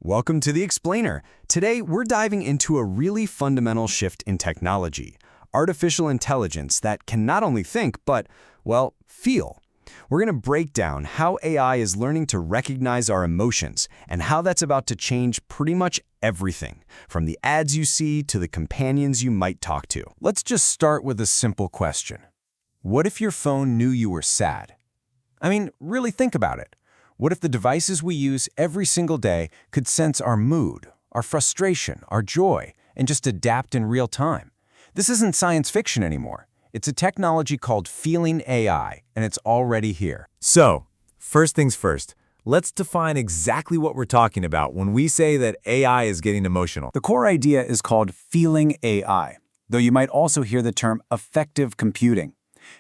Welcome to The Explainer. Today, we're diving into a really fundamental shift in technology, artificial intelligence that can not only think, but, well, feel. We're going to break down how AI is learning to recognize our emotions and how that's about to change pretty much everything, from the ads you see to the companions you might talk to. Let's just start with a simple question. What if your phone knew you were sad? I mean, really think about it. What if the devices we use every single day could sense our mood, our frustration, our joy, and just adapt in real time? This isn't science fiction anymore. It's a technology called Feeling AI, and it's already here. So, first things first, let's define exactly what we're talking about when we say that AI is getting emotional. The core idea is called Feeling AI, though you might also hear the term affective computing.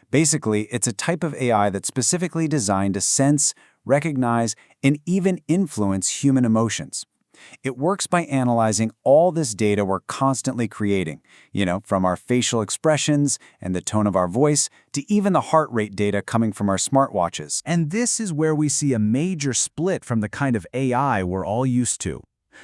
Basically, it's a type of AI that's specifically designed to sense, recognize, and even influence human emotions. It works by analyzing all this data we're constantly creating, from our facial expressions and the tone of our voice to even the heart rate data coming from our smartwatches. And this is where we see a major split from the kind of AI we're all used to.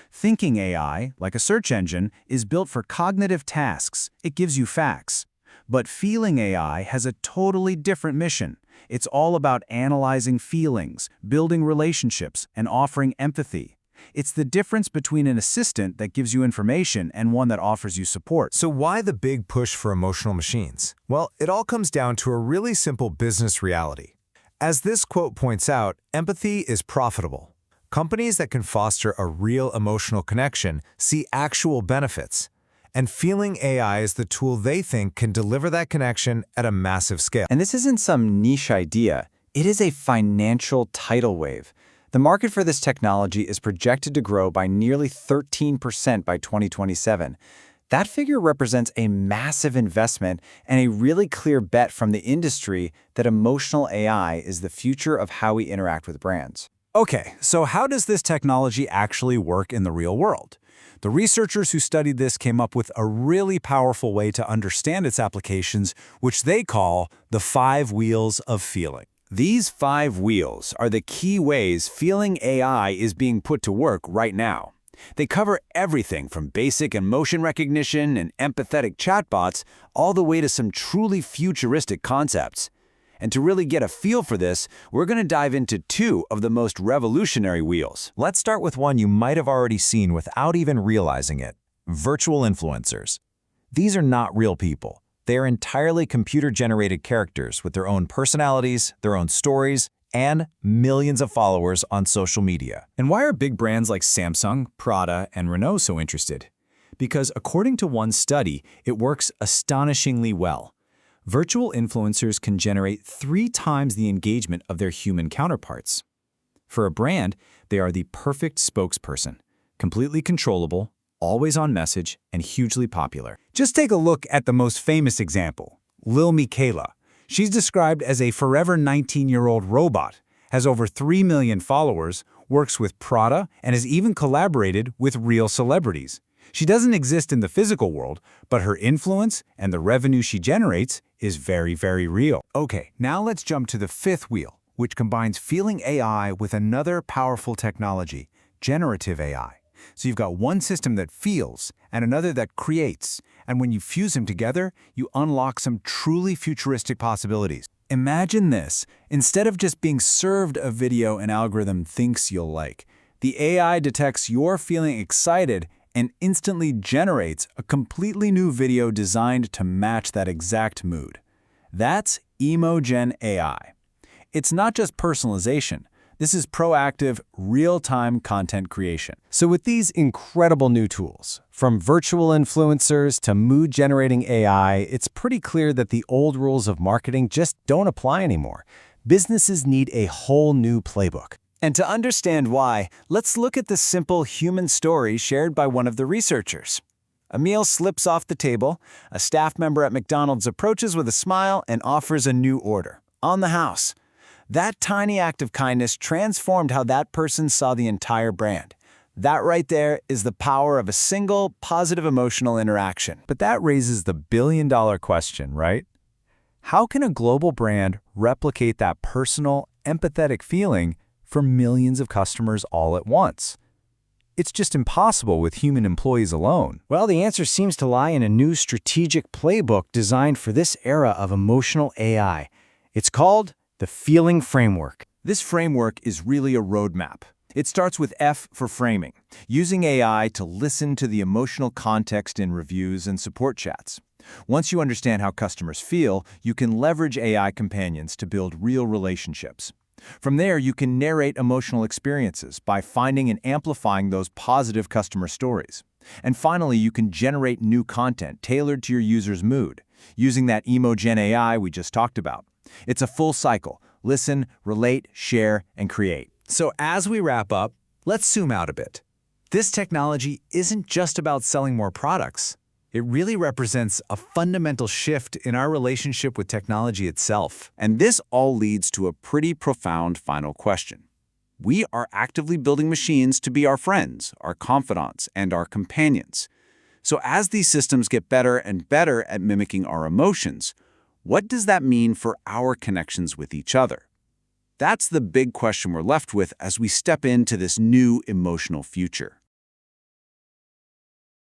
Thinking AI, like a search engine, is built for cognitive tasks. It gives you facts. But Feeling AI has a totally different mission. It's all about analyzing feelings, building relationships, and offering empathy. It's the difference between an assistant that gives you information and one that offers you support. So why the big push for emotional machines? Well, it all comes down to a really simple business reality. As this quote points out, empathy is profitable. Companies that can foster a real emotional connection see actual benefits. And Feeling AI is the tool they think can deliver that connection at a massive scale. And this isn't some niche idea. It is a financial tidal wave. The market for this technology is projected to grow by nearly 13% by 2027. That figure represents a massive investment and a really clear bet from the industry that emotional AI is the future of how we interact with brands. Okay, so how does this technology actually work in the real world? The researchers who studied this came up with a really powerful way to understand its applications, which they call the 5 wheels of feeling. These 5 wheels are the key ways Feeling AI is being put to work right now. They cover everything from basic emotion recognition and empathetic chatbots all the way to some truly futuristic concepts. And to really get a feel for this, we're going to dive into 2 of the most revolutionary wheels. Let's start with one you might have already seen without even realizing it: virtual influencers. These are not real people. They are entirely computer-generated characters with their own personalities, their own stories, and millions of followers on social media. And why are big brands like Samsung, Prada, and Renault so interested? Because according to one study, it works astonishingly well. Virtual influencers can generate 3 times the engagement of their human counterparts. For a brand, they are the perfect spokesperson, completely controllable, always on message, and hugely popular. Just take a look at the most famous example, Lil Miquela. She's described as a forever 19-year-old robot, has over 3 million followers, works with Prada, and has even collaborated with real celebrities. She doesn't exist in the physical world, but her influence and the revenue she generates is very, very real. Okay, now let's jump to the 5th wheel, which combines Feeling AI with another powerful technology, generative AI. So you've got one system that feels and another that creates, and when you fuse them together, you unlock some truly futuristic possibilities. Imagine this. Instead of just being served a video an algorithm thinks you'll like, the AI detects you're feeling excited and instantly generates a completely new video designed to match that exact mood. That's Emogen AI. It's not just personalization. This is proactive, real-time content creation. So with these incredible new tools, from virtual influencers to mood-generating AI, it's pretty clear that the old rules of marketing just don't apply anymore. Businesses need a whole new playbook. And to understand why, let's look at the simple human story shared by one of the researchers. A meal slips off the table, a staff member at McDonald's approaches with a smile and offers a new order, on the house. That tiny act of kindness transformed how that person saw the entire brand. That right there is the power of a single, positive emotional interaction. But that raises the billion-dollar question, right? How can a global brand replicate that personal, empathetic feeling for millions of customers all at once? it's just impossible with human employees alone. Well, the answer seems to lie in a new strategic playbook designed for this era of emotional AI. It's called the Feeling Framework. This framework is really a roadmap. It starts with F for framing, using AI to listen to the emotional context in reviews and support chats. Once you understand how customers feel, you can leverage AI companions to build real relationships. From there, you can narrate emotional experiences by finding and amplifying those positive customer stories. And finally, you can generate new content tailored to your user's mood, using that Emogen AI we just talked about. It's a full cycle. Listen, relate, share, and create. So as we wrap up, let's zoom out a bit. This technology isn't just about selling more products. It really represents a fundamental shift in our relationship with technology itself. And this all leads to a pretty profound final question. We are actively building machines to be our friends, our confidants, and our companions. So as these systems get better and better at mimicking our emotions, what does that mean for our connections with each other? That's the big question we're left with as we step into this new emotional future.